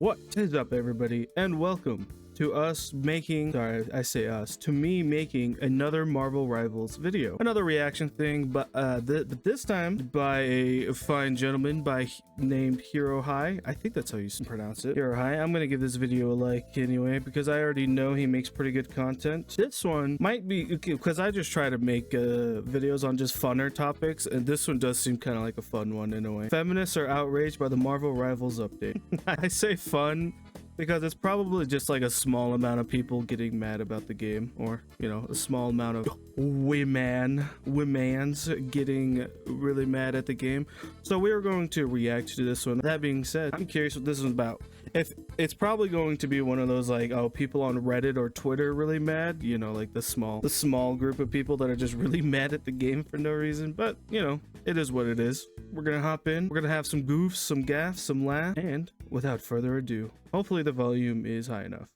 What is up, everybody, and welcome to us making, I say us, to me making another Marvel Rivals video. Another reaction thing, but this time by a fine gentleman named Hero Hei. I think that's how you pronounce it. Hero Hei. I'm gonna give this video a like anyway, because I already know he makes pretty good content. This one might be, because I just try to make videos on just funner topics, and this one does seem kind of like a fun one in a way. Feminists are outraged by the Marvel Rivals update. I say fun because it's probably just like a small amount of people getting mad about the game, or you know, a small amount of women's getting really mad at the game. So we are going to react to this one. That being said, I'm curious what this is about. If it's probably going to be one of those like, oh, people on Reddit or Twitter really mad, you know, like the small group of people that are just really mad at the game for no reason. But you know, it is what it is. We're gonna hop in, we're gonna have some goofs, some gaffs, some laughs, and without further ado, hopefully the volume is high enough.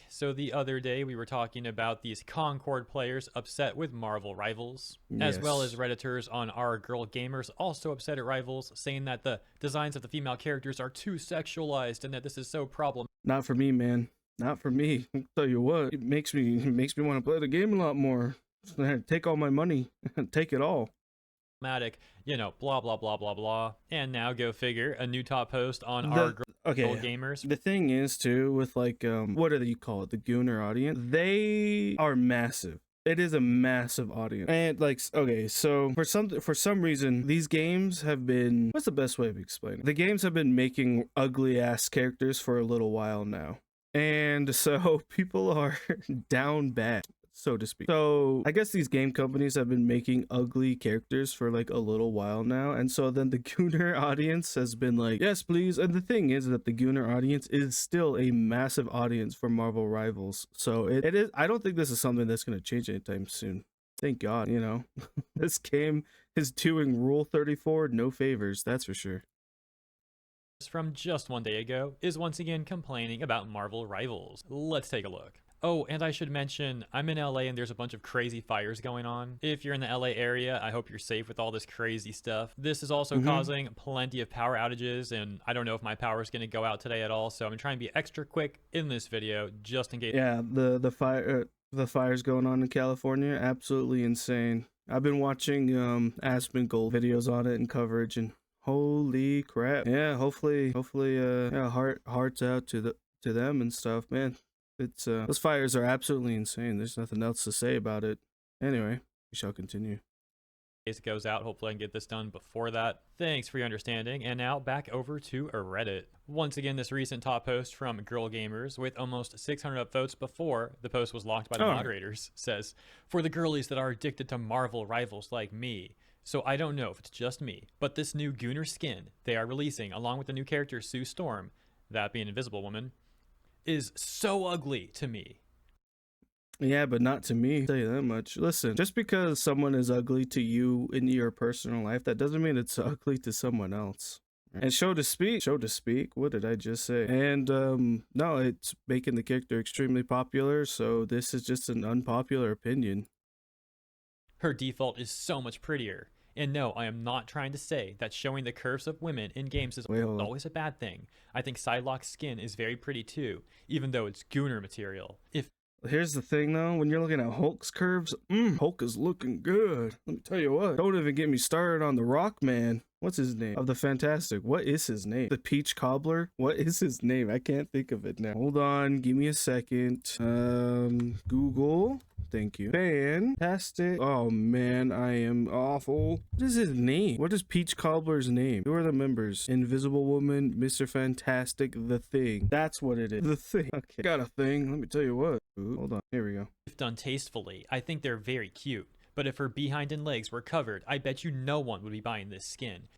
So the other day we were talking about these Concord players upset with Marvel Rivals, as well as Redditors on Our Girl Gamers also upset at Rivals, saying that the designs of the female characters are too sexualized and that this is so problematic. Not for me, man. Not for me. I'll tell you what, it makes me want to play the game a lot more. Take all my money. Take it all. You know, blah blah blah blah blah. And now go figure, a new top post on Our Girl Gamers. The thing is too, with like what do you call it, the Gooner audience, they are massive. It is a massive audience. And like, okay, so for some reason these games have been, what's the best way of explaining it? The games have been making ugly ass characters for a little while now, and so people are down bad, so to speak. So I guess these game companies have been making ugly characters for like a little while now, and so then the Gooner audience has been like, yes please. And the thing is that the Gooner audience is still a massive audience for Marvel Rivals, so it is, I don't think this is something that's going to change anytime soon. Thank God, you know. This game is doing Rule 34 no favors, that's for sure. From just one day ago is once again complaining about Marvel Rivals. Let's take a look. Oh, and I should mention, I'm in LA and there's a bunch of crazy fires going on. If you're in the LA area, I hope you're safe with all this crazy stuff. This is also causing plenty of power outages, and I don't know if my power is going to go out today at all, so I'm trying to be extra quick in this video just in case. Yeah, the fires going on in California, absolutely insane. I've been watching Aspen Gold videos on it and coverage, and holy crap. Yeah, hopefully yeah, hearts out to them and stuff, man. It's those fires are absolutely insane. There's nothing else to say about it. Anyway, we shall continue. It goes out. Hopefully I can get this done before that. Thanks for your understanding. And now back over to Reddit. Once again, this recent top post from Girl Gamers with almost 600 upvotes before the post was locked by the moderators says, for the girlies that are addicted to Marvel Rivals like me. So I don't know if it's just me, but this new Gooner skin they are releasing along with the new character Sue Storm, that being Invisible Woman, is so ugly to me. Yeah, but not to me, I'll tell you that much. Listen, just because someone is ugly to you in your personal life, that doesn't mean it's ugly to someone else. And so to speak, what did I just say? And no, it's making the character extremely popular, so this is just an unpopular opinion. Her default is so much prettier. And no, I am not trying to say that showing the curves of women in games is always a bad thing. I think Psylocke's skin is very pretty too, even though it's Gooner material. Here's the thing though, when you're looking at Hulk's curves, Hulk is looking good. Let me tell you what, don't even get me started on the Rock Man. What's his name? Of the Fantastic. What is his name? The Peach Cobbler? What is his name? I can't think of it now. Hold on, give me a second. Google. Thank you. Fantastic. Oh man, I am awful. What is his name? What is Peach Cobbler's name? Who are the members? Invisible Woman, Mr. Fantastic, The Thing. That's what it is. The Thing. Okay. Got a thing. Let me tell you what. Ooh, hold on. Here we go. If done tastefully, I think they're very cute. But if her behind and legs were covered, I bet you no one would be buying this skin.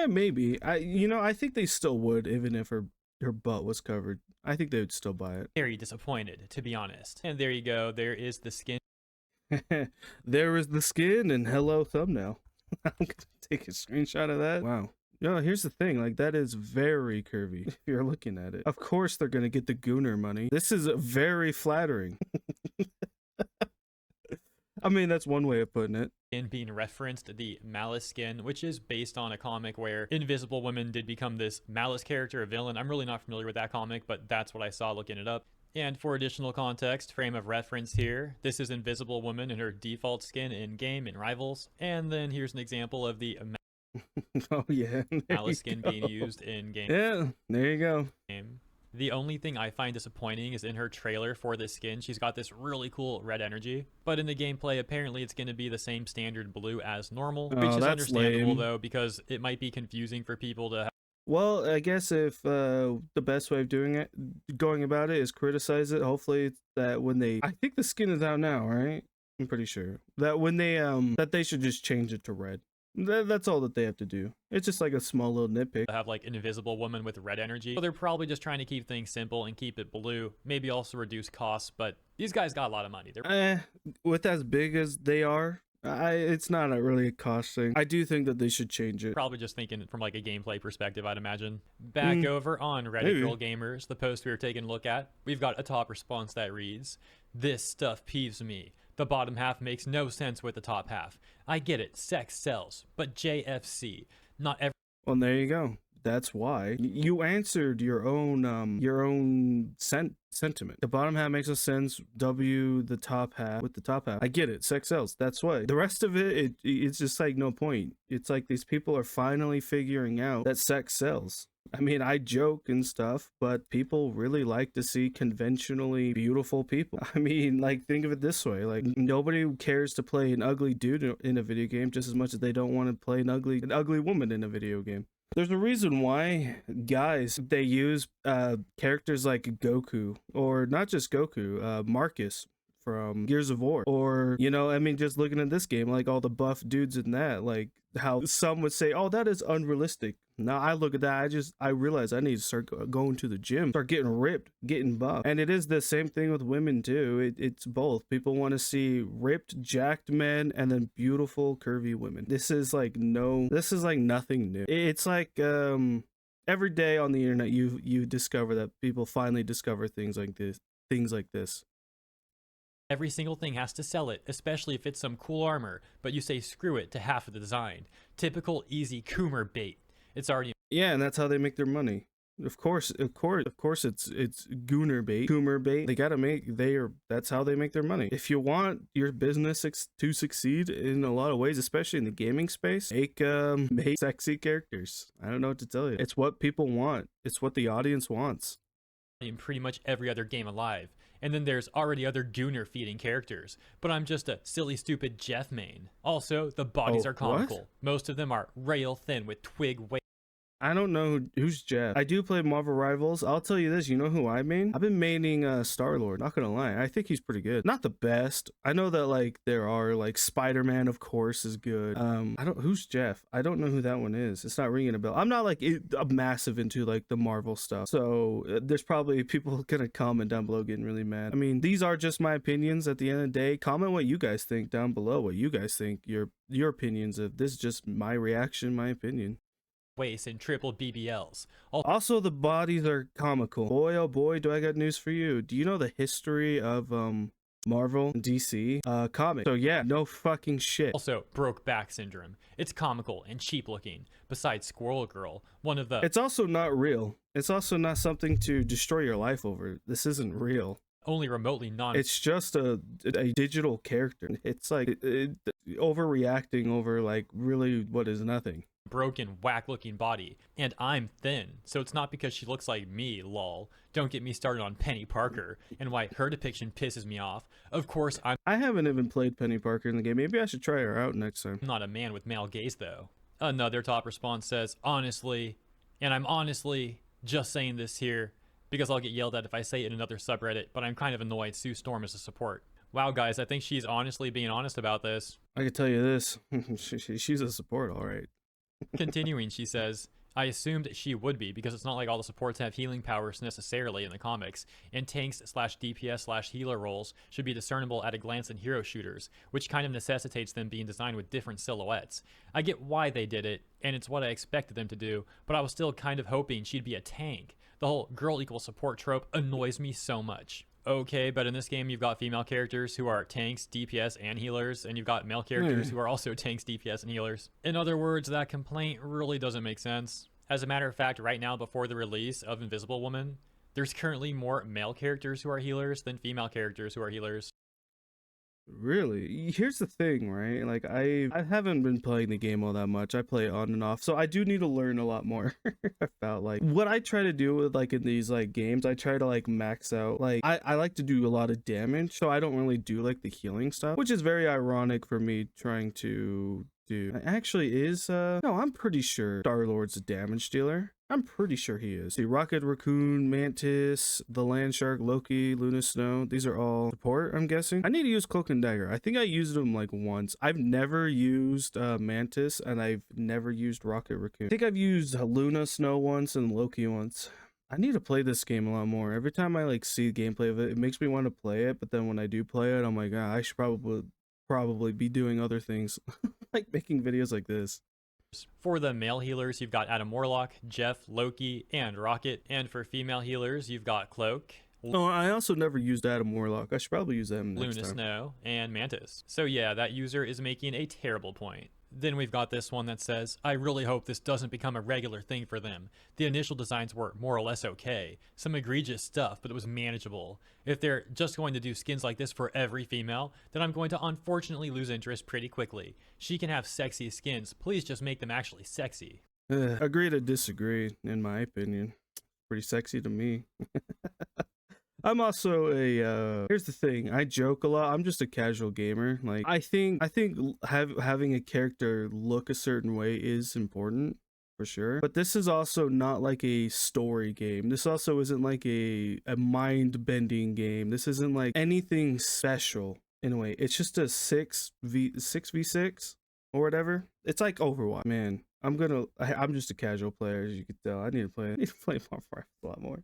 Maybe. I think they still would, even if her butt was covered. I think they would still buy it. Very disappointed, to be honest. And there you go. There is the skin. There is the skin, and hello thumbnail. I'm gonna take a screenshot of that. Wow. Yo, here's the thing, like, that is very curvy if you're looking at it. Of course they're gonna get the Gooner money. This is very flattering. I mean, that's one way of putting it. skin being referenced, the Malice skin, which is based on a comic where Invisible Woman did become this Malice character, a villain. I'm really not familiar with that comic, but that's what I saw looking it up. And for additional context, frame of reference here, this is Invisible Woman in her default skin in game in Rivals. And then here's an example of the Oh yeah, Malice skin being used in game. Yeah, there you go. The only thing I find disappointing is in her trailer for this skin, she's got this really cool red energy, but in the gameplay, apparently it's going to be the same standard blue as normal, which is understandable lame. though, because it might be confusing for people to. Well, I guess if the best way of going about it is criticize it. Hopefully that when I think the skin is out now, right? I'm pretty sure that when that they should just change it to red. That's all that they have to do. It's just like a small little nitpick. Have like an Invisible Woman with red energy. So they're probably just trying to keep things simple and keep it blue. Maybe also reduce costs, but these guys got a lot of money. With as big as they are, it's not really a cost thing. I do think that they should change it. Probably just thinking from like a gameplay perspective, I'd imagine. Back over on Reddit Girl Gamers, the post we were taking a look at, we've got a top response that reads, "This stuff peeves me. The bottom half makes no sense with the top half. I get it, sex sells, but JFC, not every." Well, there you go. That's why you answered your own sentiment. The bottom half makes no sense. The top half with the top half. I get it. Sex sells. That's why. The rest of it's just like no point. It's like these people are finally figuring out that sex sells. I mean, I joke and stuff, but people really like to see conventionally beautiful people. I mean, like, think of it this way. Like, nobody cares to play an ugly dude in a video game just as much as they don't want to play an ugly woman in a video game. There's a reason why guys, they use characters like Goku, or not just Goku, Marcus from Gears of War, or, you know, I mean, just looking at this game, like all the buff dudes in that, like how some would say, oh, that is unrealistic. Now I look at that, I realize I need to start going to the gym, start getting ripped, getting buff. And it is the same thing with women too. It's both. People want to see ripped, jacked men and then beautiful, curvy women. This is like nothing new. It's like every day on the internet you discover that people finally discover things like this. Every single thing has to sell it, especially if it's some cool armor, but you say screw it to half of the design. Typical easy Coomer bait. It's already. Yeah, and that's how they make their money. Of course, it's Gooner bait, Coomer bait. They gotta that's how they make their money. If you want your business to succeed in a lot of ways, especially in the gaming space, make sexy characters. I don't know what to tell you. It's what people want. It's what the audience wants. In pretty much every other game alive. And then there's already other Gooner feeding characters, but I'm just a silly stupid Jeff main. Also, the bodies are comical. What? Most of them are rail thin with twig weight. I don't know who's Jeff. I do play Marvel Rivals. I'll tell you this, you know who I main? I've been maining Star-Lord, not gonna lie. I think he's pretty good. Not the best. I know that like there are like Spider-Man, of course, is good. Who's Jeff? I don't know who that one is. It's not ringing a bell. I'm not like massive into like the Marvel stuff. So there's probably people gonna comment down below getting really mad. I mean, these are just my opinions at the end of the day. Comment what you guys think down below, what you guys think, your opinions of this. Is just my reaction, my opinion. Waist and triple BBLs. Also, the bodies are comical. Boy, oh boy, do I got news for you. Do you know the history of Marvel and DC comics? So yeah, no fucking shit. Also, broke back syndrome. It's comical and cheap looking. Besides Squirrel Girl, one of the. It's also not real. It's also not something to destroy your life over. This isn't real. Only remotely non. It's just a digital character. It's like overreacting over like really what is nothing. Broken, whack-looking body, and I'm thin, so it's not because she looks like me, lol. Don't get me started on Penny Parker and why her depiction pisses me off. Of course, I haven't even played Penny Parker in the game. Maybe I should try her out next time. I'm not a man with male gaze, though. Another top response says, honestly, and I'm honestly just saying this here because I'll get yelled at if I say it in another subreddit, but I'm kind of annoyed Sue Storm is a support. Wow, guys, I think she's honestly being honest about this. I can tell you this, she's a support, all right. Continuing, she says, I assumed she would be because it's not like all the supports have healing powers necessarily in the comics, and tanks / DPS / healer roles should be discernible at a glance in hero shooters, which kind of necessitates them being designed with different silhouettes. I get why they did it, and it's what I expected them to do, but I was still kind of hoping she'd be a tank. The whole girl equals support trope annoys me so much. okay, but in this game, you've got female characters who are tanks, DPS, and healers, and you've got male characters who are also tanks, DPS, and healers. In other words, that complaint really doesn't make sense. As a matter of fact, right now, before the release of Invisible Woman, there's currently more male characters who are healers than female characters who are healers. Really? Here's the thing, right? Like I haven't been playing the game all that much. I play it on and off. So I do need to learn a lot more about like what I try to do with like in these like games. I try to like max out. Like I like to do a lot of damage. So I don't really do like the healing stuff, which is very ironic for me trying to do. It actually is no, I'm pretty sure Star-Lord's a damage dealer. I'm pretty sure he is. See, Rocket Raccoon, Mantis, the Land Shark, Loki, Luna Snow. These are all support, I'm guessing. I need to use Cloak and Dagger. I think I used them like once. I've never used Mantis, and I've never used Rocket Raccoon. I think I've used Luna Snow once and Loki once. I need to play this game a lot more. Every time I like see gameplay of it, it makes me want to play it. But then when I do play it, I'm like, ah, I should probably be doing other things, like making videos like this. For the male healers, you've got Adam Warlock, Jeff, Loki, and Rocket. And for female healers, you've got Cloak. Oh, I also never used Adam Warlock. I should probably use them next Luna time. Snow, and Mantis. So yeah, that user is making a terrible point. Then we've got this one that says, I really hope this doesn't become a regular thing for them. The initial designs were more or less okay. Some egregious stuff, but it was manageable. If they're just going to do skins like this for every female, then I'm going to unfortunately lose interest pretty quickly. She can have sexy skins, please just make them actually sexy. Agree to disagree, in my opinion. Pretty sexy to me. I'm also a here's the thing, I joke a lot. I'm just a casual gamer. Like I think having a character look a certain way is important for sure, but this is also not like a story game. This also isn't like a mind-bending game. This isn't like anything special in a way. It's just a 6v6 or whatever. It's like Overwatch. Man, I'm just a casual player, as you can tell. I need to play more a lot more.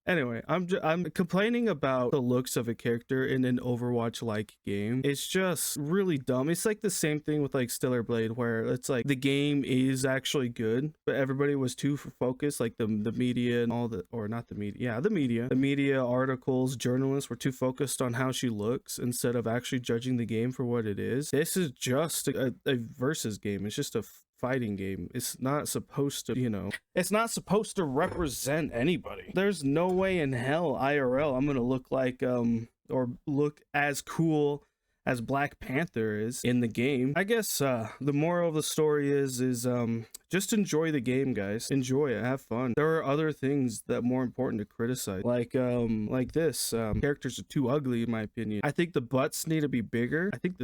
Anyway, I'm complaining about the looks of a character in an Overwatch-like game. It's just really dumb. It's like the same thing with like Stellar Blade, where it's like the game is actually good, but everybody was too focused, like the media and all the, or not the media, yeah, the media articles, journalists were too focused on how she looks instead of actually judging the game for what it is. This is just a versus game. It's just a fighting game. It's not supposed to, it's not supposed to represent anybody. There's no way in hell IRL I'm gonna look like or look as cool as Black Panther is in the game. I guess the moral of the story is just enjoy the game, guys. Enjoy it, have fun. There are other things that are more important to criticize, like this characters are too ugly in my opinion. I think the butts need to be bigger. I think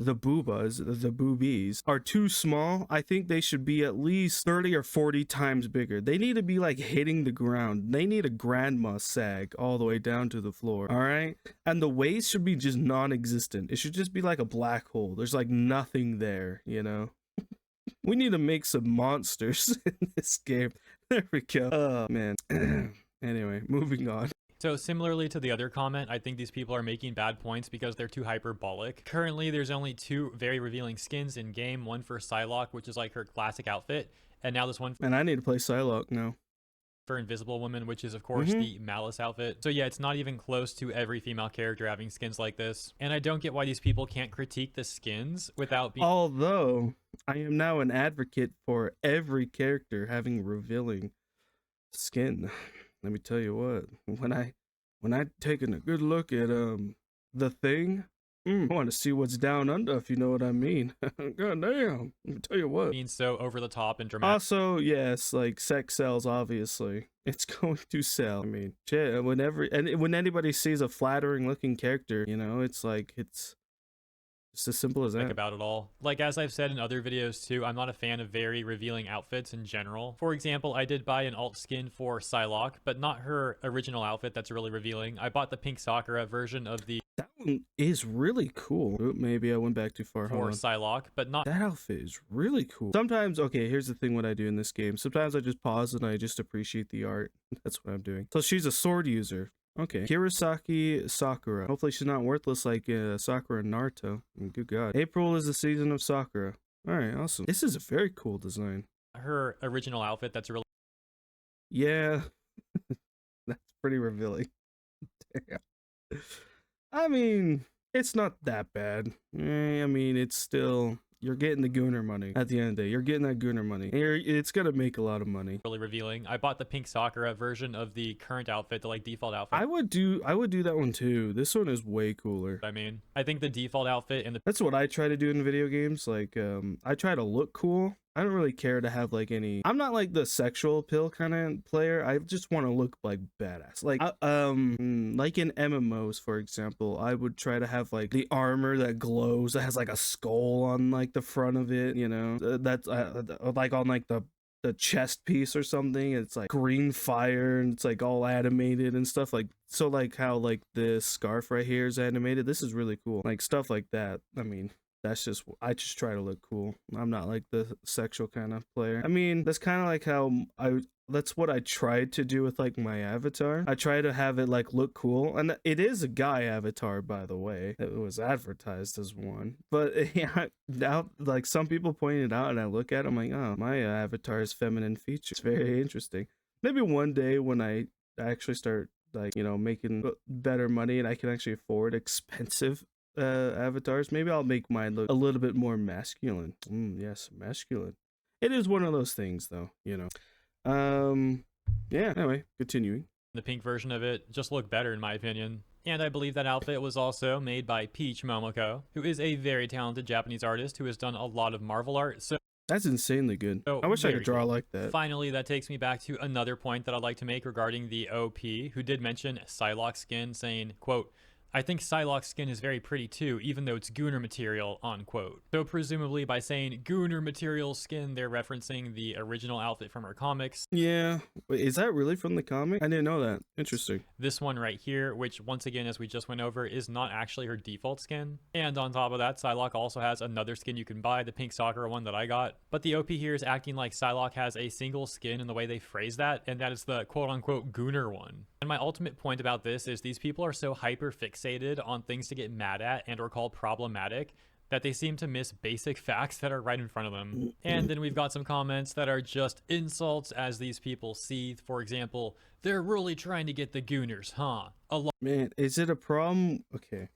the boobas, the boobies, are too small. I think they should be at least 30 or 40 times bigger. They need to be like hitting the ground. They need a grandma sag all the way down to the floor, all right? And the waist should be just non-existent. It should just be like a black hole. There's like nothing there, We need to make some monsters in this game. There we go. Oh, man. Anyway, moving on. So similarly to the other comment, I think these people are making bad points because they're too hyperbolic. Currently, there's only 2 very revealing skins in game. One for Psylocke, which is like her classic outfit, and now this one And I need to play Psylocke now. For Invisible Woman, which is of course the Malice outfit. So yeah, it's not even close to every female character having skins like this. And I don't get why these people can't critique the skins without being... Although, I am now an advocate for every character having revealing skin. Let me tell you what, when I taken a good look at the Thing, I want to see what's down under, if you know what I mean. God damn, let me tell you what. Being so over the top and dramatic. Also, yes, like sex sells, obviously. It's going to sell. I mean, shit, when anybody sees a flattering looking character, it's like, it's as simple as that. Think about it all. Like, as I've said in other videos too, I'm not a fan of very revealing outfits in general. For example, I did buy an alt skin for Psylocke, but not her original outfit that's really revealing. I bought the pink Sakura version of the... That one is really cool. Oop, maybe I went back too far. For Psylocke, but not... That outfit is really cool. Sometimes, okay, here's the thing what I do in this game. Sometimes I just pause and I just appreciate the art. That's what I'm doing. So she's a sword user. Okay. Hirosaki Sakura. Hopefully she's not worthless like Sakura and Naruto. Good God. April is the season of Sakura. Alright, awesome. This is a very cool design. Her original outfit that's really... Yeah. That's pretty revealing. I mean, it's not that bad. I mean, it's still, you're getting the gooner money at the end of the day. You're getting that gooner money. It's gonna make a lot of money. Really revealing. I bought the pink Sakura version of the current outfit, the like default outfit. I would do that one too. This one is way cooler. I mean, I think the default outfit and the That's what I try to do in video games. Like, I try to look cool. I don't really care to have like any. I'm not like the sexual appeal kind of player. I just want to look like badass. Like, like in MMOs, for example, I would try to have like the armor that glows, that has like a skull on like the front of it. You know, that's like on like the chest piece or something. It's like green fire and it's like all animated and stuff. Like, so like how like this scarf right here is animated. This is really cool. Like stuff like that. I mean, that's just, I just try to look cool. I'm not like the sexual kind of player. I mean, that's kind of like how that's what I tried to do with like my avatar. I try to have it like look cool, and it is a guy avatar, by the way. It was advertised as one, but yeah, now like some people pointed out, and I look at it, I'm like, oh, my avatar is feminine features. It's very interesting. Maybe one day when I actually start like, you know, making better money and I can actually afford expensive avatars, maybe I'll make mine look a little bit more masculine. Yes, masculine. It is one of those things though, you know. Yeah, anyway, continuing. The pink version of it just looked better in my opinion. And I believe that outfit was also made by Peach Momoko, who is a very talented Japanese artist who has done a lot of Marvel art. So that's insanely good. I wish I could draw like that. Finally, that takes me back to another point that I'd like to make regarding the OP, who did mention Psylocke skin, saying, quote, I think Psylocke's skin is very pretty too, even though it's Gooner material, unquote. So presumably by saying Gooner material skin, they're referencing the original outfit from her comics. Yeah. Wait, is that really from the comic? I didn't know that. Interesting. This one right here, which once again, as we just went over, is not actually her default skin. And on top of that, Psylocke also has another skin you can buy, the pink Sakura one that I got. But the OP here is acting like Psylocke has a single skin in the way they phrase that, and that is the quote-unquote Gooner one. And my ultimate point about this is these people are so hyper fixated on things to get mad at and or call problematic that they seem to miss basic facts that are right in front of them. And then we've got some comments that are just insults as these people seethe. For example, they're really trying to get the Gooners, huh? Man, is it a problem? Okay.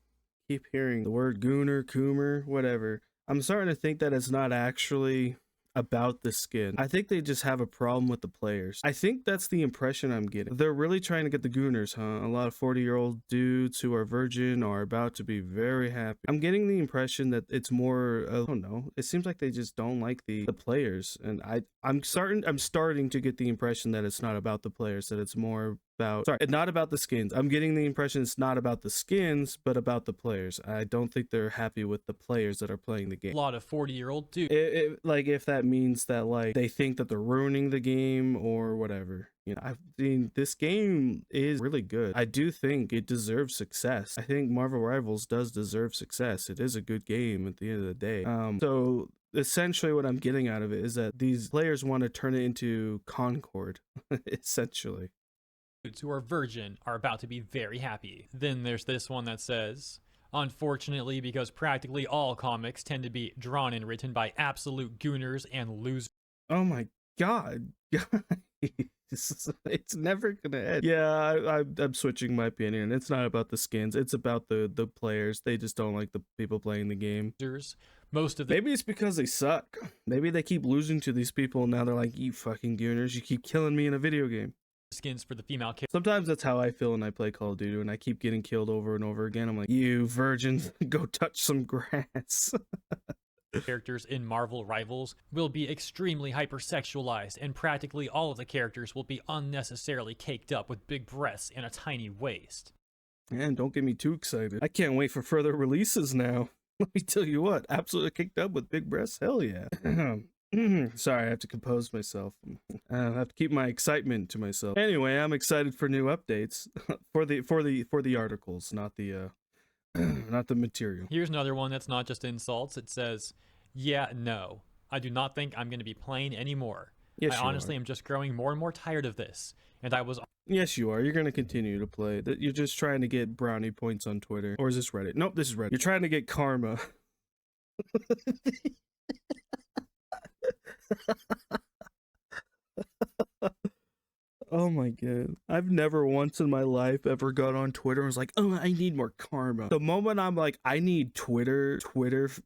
Keep hearing the word Gooner, Coomer, whatever. I'm starting to think that it's not actually about the skin. I think they just have a problem with the players. I think that's the impression I'm getting. They're really trying to get the Gooners, huh? A lot of 40-year-old dudes who are virgin are about to be very happy. I'm getting the impression that it's more, I don't know. It seems like they just don't like the players, and I'm starting to get the impression that it's not about the players, that it's more about, not about the skins. I'm getting the impression it's not about the skins, but about the players. I don't think they're happy with the players that are playing the game. A lot of 40-year-old dudes. Like, if that means that like they think that they're ruining the game or whatever. You know, I mean, this game is really good. I do think it deserves success. I think Marvel Rivals does deserve success. It is a good game at the end of the day. So essentially what I'm getting out of it is that these players want to turn it into Concord, essentially. Who are virgin are about to be very happy. Then there's this one that says, unfortunately, because practically all comics tend to be drawn and written by absolute gooners and losers. Oh my god, it's never gonna end. Yeah, I'm switching my opinion. It's not about the skins, it's about the players. They just don't like the people playing the game. Most of them. Maybe it's because they suck. Maybe they keep losing to these people and now they're like, you fucking gooners, you keep killing me in a video game. Skins for the female characters. Sometimes that's how I feel when I play Call of Duty, and I keep getting killed over and over again. I'm like, you virgins, go touch some grass. Characters in Marvel Rivals will be extremely hypersexualized, and practically all of the characters will be unnecessarily caked up with big breasts and a tiny waist. Man, don't get me too excited. I can't wait for further releases now. Let me tell you what, absolutely caked up with big breasts, hell yeah. Sorry, I have to compose myself. I have to keep my excitement to myself. Anyway, I'm excited for new updates for the articles, not the not the material. Here's another one that's not just insults. It says, "Yeah, no, I do not think I'm going to be playing anymore. Yes, I honestly am just growing more and more tired of this." And I was. Yes, you are. You're going to continue to play. You're just trying to get brownie points on Twitter. Or is this Reddit? Nope, this is Reddit. You're trying to get karma. Oh my god. I've never once in my life ever got on Twitter and was like, oh, I need more karma. The moment I'm like, I need Twitter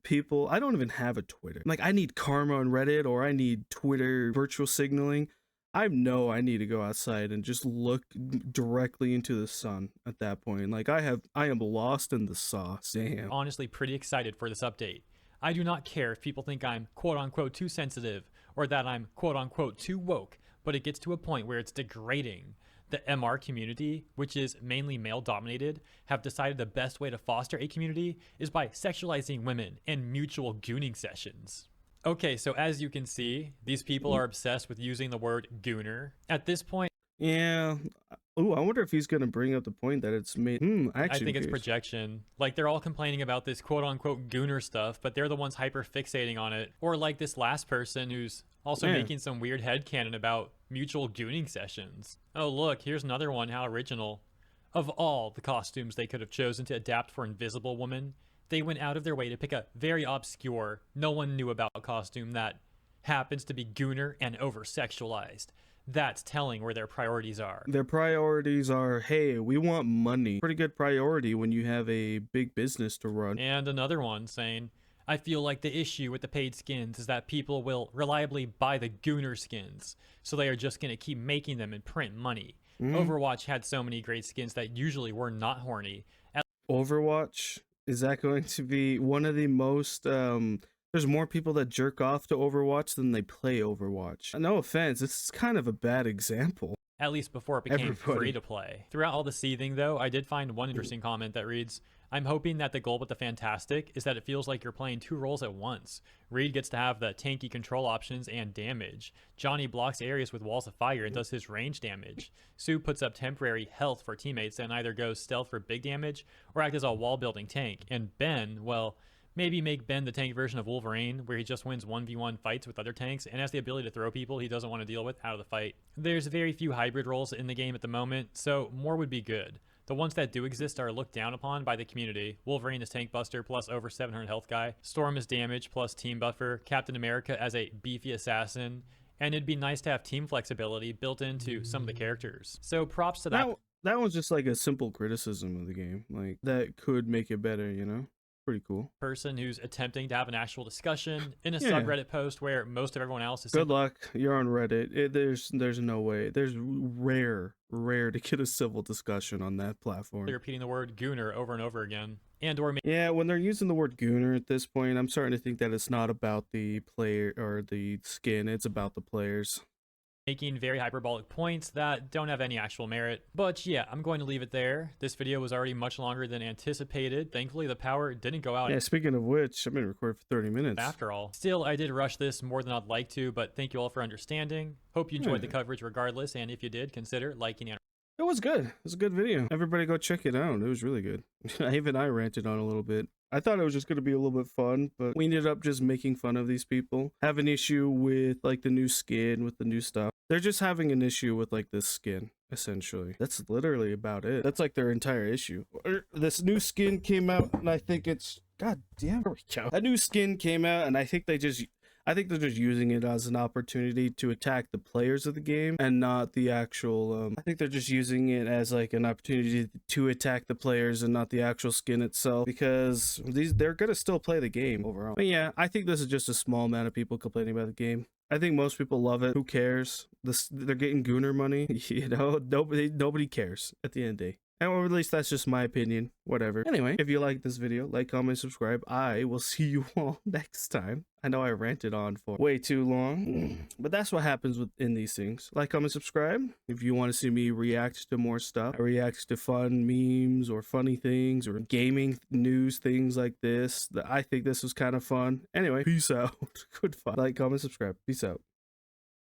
people, I don't even have a Twitter. Like, I need karma on Reddit, or I need Twitter virtual signaling. I know I need to go outside and just look directly into the sun at that point. Like, I am lost in the sauce. Damn. Honestly pretty excited for this update. I do not care if people think I'm quote unquote too sensitive or that I'm quote unquote too woke, but it gets to a point where it's degrading. The MR community, which is mainly male dominated, have decided the best way to foster a community is by sexualizing women and mutual gooning sessions. Okay, so as you can see, these people are obsessed with using the word gooner. At this point, Yeah. Oh, I wonder if he's gonna bring up the point that it's made. I think it's projection. Like, they're all complaining about this quote unquote gooner stuff, but they're the ones hyper fixating on it. Or like this last person who's also making some weird headcanon about mutual gooning sessions. Oh, look, here's another one. How original. Of all the costumes they could have chosen to adapt for Invisible Woman, they went out of their way to pick a very obscure, no one knew about costume that happens to be gooner and over sexualized. That's telling where their priorities are. Their priorities are, hey, we want money. Pretty good priority when you have a big business to run. And another one saying, I feel like the issue with the paid skins is that people will reliably buy the gooner skins, so they are just going to keep making them and print money. Overwatch had so many great skins that usually were not horny. Overwatch, is that going to be one of the most there's more people that jerk off to Overwatch than they play Overwatch. No offense, it's kind of a bad example. At least before it became free to play. Throughout all the seething, though, I did find one interesting comment that reads, I'm hoping that the goal with the Fantastic is that it feels like you're playing two roles at once. Reed gets to have the tanky control options and damage. Johnny blocks areas with walls of fire and does his range damage. Sue puts up temporary health for teammates and either goes stealth for big damage or act as a wall building tank. And Ben, well, maybe make Ben the tank version of Wolverine, where he just wins 1v1 fights with other tanks and has the ability to throw people he doesn't want to deal with out of the fight. There's very few hybrid roles in the game at the moment, so more would be good. The ones that do exist are looked down upon by the community. Wolverine is tank buster plus over 700 health guy, Storm is damage plus team buffer, Captain America as a beefy assassin, and it'd be nice to have team flexibility built into some of the characters. So props to that. That one's just like a simple criticism of the game. Like, that could make it better, you know? Pretty cool. Person who's attempting to have an actual discussion in a subreddit post where most of everyone else is good luck. You're on Reddit. There's no way. There's rare to get a civil discussion on that platform. They're repeating the word gooner over and over again. And or yeah, when they're using the word gooner at this point, I'm starting to think that it's not about the player or the skin, it's about the players. Making very hyperbolic points that don't have any actual merit. But yeah, I'm going to leave it there. This video was already much longer than anticipated. Thankfully, the power didn't go out. Yeah, speaking of which, I've been recording for 30 minutes. After all. Still, I did rush this more than I'd like to, but thank you all for understanding. Hope you enjoyed the coverage regardless, and if you did, consider liking and it was good. It was a good video. Everybody go check it out. It was really good. Even I ranted on a little bit. I thought it was just going to be a little bit fun, but we ended up just making fun of these people. Have an issue with like the new skin, with the new stuff. They're just having an issue with like this skin, essentially. That's literally about it. That's like their entire issue. This new skin came out, and I think it's... God damn, here we go. A new skin came out, and I think they're just using it as an opportunity to attack the players of the game and not the actual, I think they're just using it as like an opportunity to attack the players and not the actual skin itself, because they're gonna still play the game overall. But yeah, I think this is just a small amount of people complaining about the game. I think most people love it. Who cares? They're getting gooner money. You know, nobody cares at the end of the day. Or at least that's just my opinion. Whatever. Anyway, if you like this video, like, comment, subscribe. I will see you all next time. I know I ranted on for way too long, but that's what happens in these things. Like, comment, subscribe. If you want to see me react to more stuff, I react to fun memes or funny things or gaming news, things like this. I think this was kind of fun. Anyway, peace out. Good fun. Like, comment, subscribe. Peace out.